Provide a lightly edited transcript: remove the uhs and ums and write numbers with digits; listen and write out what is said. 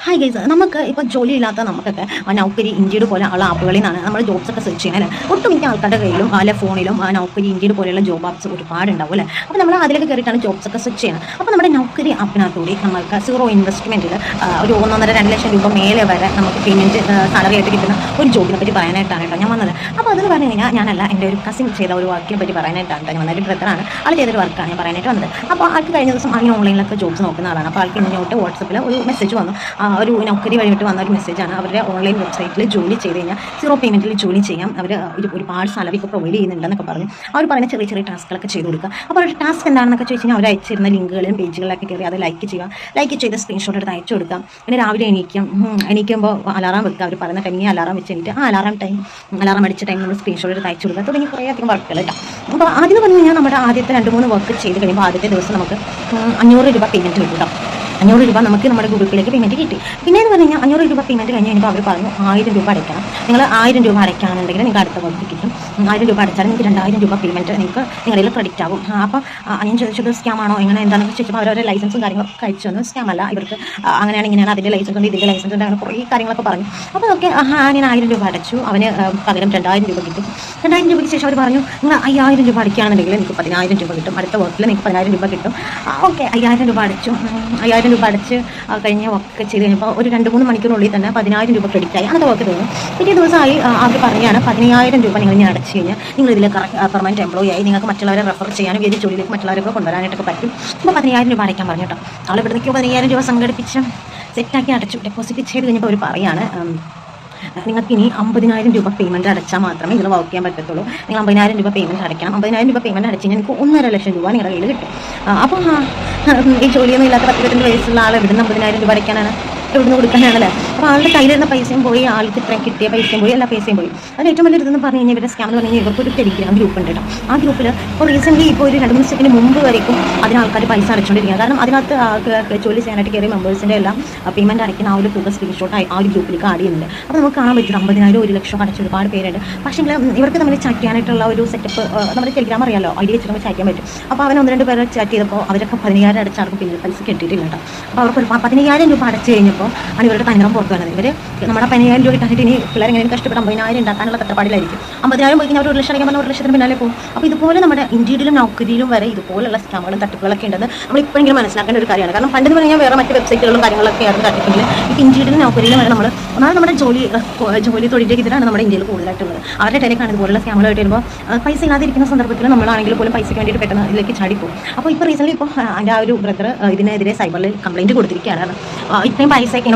Hi guys, നമുക്ക് ഇപ്പോൾ ജോലിയില്ലാത്ത നമുക്കൊക്കെ നൗക്കരി, ഇൻഡീഡ് പോലെ ഉള്ള ആപ്പുകളിൽ നിന്നാണ് നമ്മൾ ജോബ്സ് ഒക്കെ സെർച്ച് ചെയ്യുന്നത് അല്ലേ. ഒട്ടുമിക്ക ആൾക്കാരുടെ കയ്യിലും അല്ലെ ഫോണിലും നൗക്കരി, ഇൻഡീഡ് പോലെയുള്ള ജോബ് ആപ്സ് ഒരുപാടുണ്ടാവും അല്ലേ. അപ്പോൾ നമ്മൾ അതിലേക്ക് കയറിയിട്ടാണ് ജോബ്സ് ഒക്കെ സെർച്ച് ചെയ്യുന്നത്. അപ്പോൾ നമ്മുടെ നൗക്കരി ആപ്പിനകത്തൂടി നമുക്ക് സീറോ ഇൻവെസ്റ്റ്മെൻറ്റിൽ ഒരു 1.5-2 ലക്ഷം രൂപ മേലെ വരെ നമുക്ക് പേയ്മെൻറ്റ് സാലറി ആയിട്ട് കിട്ടുന്ന ഒരു ജോബിനെ പറ്റി പറയാനായിട്ടാണ് കേട്ടോ ഞാൻ വന്നത്. അപ്പോൾ അതെന്ന് പറഞ്ഞു കഴിഞ്ഞാൽ ഞാനല്ല, എൻ്റെ ഒരു കസിൻ ചെയ്ത ഒരു വർക്കിനെ പറ്റി പറയാനായിട്ടാണ് ഞാൻ വന്നത്. ഒരു ബ്രദറാണ്, ആൾ ചെയ്തൊരു വർക്കാണ് ഞാൻ പറയാനായിട്ട് വന്നത്. അപ്പോൾ ആൾക്ക് കഴിഞ്ഞ ദിവസം അങ്ങനെ ഓൺലൈനിലൊക്കെ ജോബ്സ് നോക്കുന്ന ആളാണ്. അപ്പോൾ ആൾക്ക് ഇങ്ങോട്ട് വാട്സപ്പിൽ ഒരു മെസ്സേജ് വന്നു. ഒരു നൗക്കരി വഴിയിട്ട് വന്ന ഒരു മെസ്സേജാണ്. അവരുടെ ഓൺലൈൻ വെബ്സൈറ്റിൽ ജോലി ചെയ്ത് കഴിഞ്ഞാൽ സീറോ പേയ്മെൻറ്റിൽ ജോലി ചെയ്യാം, അവർ ഒരുപാട് സാലറി ഇപ്പോൾ പ്രൊവൈഡ് ചെയ്യുന്നുണ്ടെന്നൊക്കെ പറഞ്ഞു. അവർ പറയുന്ന ചെറിയ ചെറിയ ടാസ്കുകളൊക്കെ ചെയ്ത് കൊടുക്കുക. അപ്പോൾ ഒരു ടാസ്ക് എന്താണെന്നൊക്കെ ചോദിച്ചു കഴിഞ്ഞാൽ അവർ അയച്ചിരുന്ന ലിങ്കുകളും പേജുകളിലൊക്കെ കയറി അത് ലൈക്ക് ചെയ്യുക, ലൈക്ക് ചെയ്ത് സ്ക്രീൻഷോട്ട് എടുത്ത് അയച്ചു കൊടുക്കാം. പിന്നെ രാവിലെ എണീക്കുമ്പോൾ അലാറം വെക്കുക, അവർ പറയുന്ന ടൈമിൽ അലാറം വെച്ച് കഴിഞ്ഞിട്ട് അലാറം അടിച്ച ടൈം നമ്മൾ സ്ക്രീൻഷോട്ട് എടുത്ത് അയച്ചു കൊടുക്കുക. തുടങ്ങി കുറേ അധികം വർക്കുകൾ കേട്ടോ. അപ്പോൾ ആദ്യം പറഞ്ഞു കഴിഞ്ഞാൽ നമ്മുടെ ആദ്യത്തെ 2-3 വർക്ക് ചെയ്ത് കഴിയുമ്പോൾ ആദ്യത്തെ ദിവസം നമുക്ക് 500 രൂപ പേയ്മെൻറ്റ് കിട്ടും കേട്ടോ. 500 രൂപ നമുക്ക് നമ്മുടെ ഗ്രൂപ്പിലേക്ക് പേയ്മെൻറ്റ് കിട്ടി. പിന്നെ എന്ന് പറഞ്ഞു കഴിഞ്ഞാൽ 500 രൂപ പേയ്മെൻറ്റ് കഴിഞ്ഞ് കഴിഞ്ഞപ്പോൾ അവർ പറഞ്ഞു 1000 രൂപ അടയ്ക്കണം. നിങ്ങൾ 1000 രൂപ അടയ്ക്കുകയാണെന്നുണ്ടെങ്കിൽ നിങ്ങൾക്ക് അടുത്ത വർക്ക് കിട്ടും. 1000 രൂപ അടച്ചാൽ നിങ്ങൾക്ക് 2000 രൂപ പേയ്മെൻറ്റ് നിങ്ങൾക്ക് നിങ്ങളുടെ ക്രെഡിറ്റ് ആകും. അപ്പോൾ ഞാൻ ചോദിച്ചത് സ്കാം ആണോ എങ്ങനെ എന്താണെന്ന് ചോദിച്ചപ്പോൾ അവരവരുടെ ലൈസൻസും കാര്യങ്ങളൊക്കെ അയച്ചു തന്നു. സ്കാം അല്ല, ഇവർക്ക് അങ്ങനെയാണ് ഇങ്ങനെയാണ്, അതിൻ്റെ ലൈസൻസ് ഉണ്ട്, ഇതിൻ്റെ ലൈസൻസ് ഉണ്ട്, അങ്ങനെ കുറേ കാര്യങ്ങളൊക്കെ പറഞ്ഞു. അപ്പോൾ അതൊക്കെ ഞാൻ 1000 രൂപ അടച്ചു, അവന് പകരം 2000 രൂപ കിട്ടും. 2000 രൂപയ്ക്ക് ശേഷം അവർ പറഞ്ഞു നിങ്ങൾ 5000 രൂപ അടിക്കുകയാണെന്നുണ്ടെങ്കിൽ നിങ്ങൾക്ക് 10000 രൂപ കിട്ടും, അടുത്ത വർക്കിൽ നിങ്ങൾക്ക് 10000 രൂപ കിട്ടും. ഓക്കെ, 5000 രൂപ അടച്ചു. 5000 രൂപ അടച്ച് കഴിഞ്ഞ വർക്ക് ചെയ്ത് കഴിഞ്ഞപ്പോൾ ഒരു 2-3 മണിക്കൂറിനുള്ളിൽ തന്നെ 10000 രൂപ ക്രെഡിറ്റ് ആയി. അന്നത്തെ വർക്ക് തോന്നും. പിറ്റേ ദിവസമായി അവർ പറഞ്ഞാണ് 10000 രൂപ നിങ്ങൾ ഇനി അടച്ചു കഴിഞ്ഞാൽ നിങ്ങൾ ഇതിൽ പെർമനൻറ്റ് എംപ്ലോയി ആയി, നിങ്ങൾക്ക് മറ്റുള്ളവരെ റെഫർ ചെയ്യാനും ഏത് ജോലിയിലേക്ക് മറ്റുള്ളവരൊക്കെ കൊണ്ടുവരാനായിട്ടൊക്കെ പറ്റും. അപ്പോൾ 10000 രൂപ അടയ്ക്കാൻ പറഞ്ഞു കേട്ടോ. ആൾ ഇവിടെ നിൽക്കുമ്പോൾ 10000 രൂപ സംഘടിപ്പിച്ച് സെറ്റാക്കി അടച്ചു. ഡെപ്പോസിറ്റ് ചെയ്ത് കഴിഞ്ഞപ്പോൾ അവർ പറയാണ് നിങ്ങൾക്ക് ഇനി 50000 രൂപ പേയ്മെൻറ്റ് അടച്ചാൽ മാത്രമേ ഇതിൽ വർക്ക് ചെയ്യാൻ പറ്റത്തുള്ളൂ. നിങ്ങൾ 50000 രൂപ പേയ്മെൻറ്റ് അടയ്ക്കണം. 50000 രൂപ പേയ്മെൻറ്റ് അടച്ചു കഴിഞ്ഞാൽ നിങ്ങൾക്ക് 1.5 ലക്ഷം രൂപ നിങ്ങളുടെ കയ്യിൽ കിട്ടും. അപ്പോൾ ഈ ജോലിയൊന്നും ഇല്ലാത്ത 10-15 വയസ്സുള്ള ആൾ എവിടുന്ന് 50000 രൂപ അടയ്ക്കാനാണ്, എവിടുന്ന് കൊടുക്കാനാണല്ലേ. അപ്പോൾ ആളുടെ കയ്യിലിരുന്ന പൈസയും പോയി, ആൾക്ക് ഇത്രയും കിട്ടിയ പൈസയും പോയി, എല്ലാ പൈസയും പോയി. അതിന് ഏറ്റവും വലിയ ഇതെന്ന് പറഞ്ഞു കഴിഞ്ഞാൽ ഇവരുടെ സ്കാം എന്ന് പറഞ്ഞു കഴിഞ്ഞാൽ ഇവർക്കൊരു ടെലിഗ്രാം ഗ്രൂപ്പ് ഉണ്ട് കേട്ടോ. ആ ഗ്രൂപ്പിൽ ഇപ്പോൾ റീസെൻ്റ്ലി ഇപ്പോൾ ഒരു 2-3 സെക്കൻഡ് മുമ്പ് വരേക്കും അതിന് ആൾക്കാർ പൈസ അടച്ചുകൊണ്ടിരിക്കുക. കാരണം അതിനകത്ത് ജോലി ചെയ്യാനായിട്ട് കയറിയ മെമ്പേഴ്സിൻ്റെ എല്ലാം പേയ്മെൻറ്റ് അടയ്ക്കുന്ന ആ ഒരു തുക സ്ക്രീൻഷോട്ട് ആ ഒരു ഗ്രൂപ്പിലേക്ക് ആഡ് ചെയ്യുന്നുണ്ട്. അപ്പോൾ നമുക്ക് കാണാൻ പറ്റും 50,000 1 ലക്ഷം അടച്ച ഒരുപാട് പേരുണ്ട്. പക്ഷേ ഇവർക്ക് നമ്മൾ ചാറ്റ് ചെയ്യാനായിട്ടുള്ള ഒരു സെറ്റപ്പ് നമ്മുടെ ടെലിഗ്രാം അറിയാമല്ലോ, ഐ ഡി വെച്ചിട്ട് നമ്മൾ ചാറ്റ് ചെയ്യാൻ പറ്റും. അപ്പോൾ അവൻ 1-2 പേരെ ചാറ്റ് ചെയ്തപ്പോൾ അവരൊക്കെ 10000 അടച്ചാർക്കും പിന്നെ പൈസ കിട്ടിയിട്ടില്ല കേട്ടോ. അപ്പോൾ അവർക്ക് 10000 രൂപ അടച്ചു കഴിഞ്ഞപ്പോൾ ആണ് ഇവരുടെ തന്ത്രം പുറത്ത് വന്നത്. ഇവർ നമ്മുടെ 10000 രൂപ കിട്ടാനായിട്ട് ഇനി പിള്ളേർ എങ്ങനെ കഷ്ടപ്പെട്ട് 50000 ഉണ്ടാക്കാനുള്ള തട്ടപ്പാടിലായിരിക്കും. 50000 പോയി കഴിഞ്ഞാൽ അവർ 1 ലക്ഷം അടയ്ക്കാൻ പറഞ്ഞാൽ 1 ലക്ഷത്തിന് പിന്നാലെ പോകും. അപ്പോൾ ഇതുപോലെ നമ്മുടെ ഇൻഡീഡിലും നൗക്കരിയിലും വരെ ഇതുപോലുള്ള സ്കാമുകളും തട്ടിപ്പുകളൊക്കെ ഉണ്ടെന്ന് നമ്മളിപ്പോഴെങ്കിലും മനസ്സിലാക്കേണ്ട ഒരു കാര്യമാണ്. കാരണം പണ്ടെന്ന് പറഞ്ഞാൽ വേറെ മറ്റ് വെബ്സൈറ്റുകളും കാര്യങ്ങളൊക്കെ ആയിരുന്നു തട്ടിപ്പിൽ. ഇപ്പോൾ ഇൻഡീഡിലും നൗക്കരിയിലും വരെ നമ്മൾ ഒന്നാമത് നമ്മുടെ ജോലി തൊഴിലേക്ക് ഇതിലാണ് നമ്മുടെ ഇന്ത്യയിൽ കൂടുതലായിട്ടുള്ളത്. അവരുടെ ഇടയിലേക്കാണ് ഇതുപോലുള്ള സ്കാമുകളായിട്ട് വരുമ്പോൾ പൈസ ഇല്ലാതിരിക്കുന്ന സന്ദർഭത്തിൽ നമ്മളാണെങ്കിൽ പോലും പൈസയ്ക്ക് വേണ്ടിയിട്ട് പെട്ടെന്ന് ഇതിലേക്ക് ചാടിപ്പോകും. അപ്പോൾ ഇപ്പോൾ റീസെൻ്റ്ലി ഇപ്പോൾ എൻ്റെ ആ ഒരു ബ്രദർ ഇതിനെതിരെ സൈബറിൽ കംപ്ലയിൻറ്റ് കൊടുത്തിരിക്കുകയാണ്. ഇത്രയും പൈസയൊക്കെ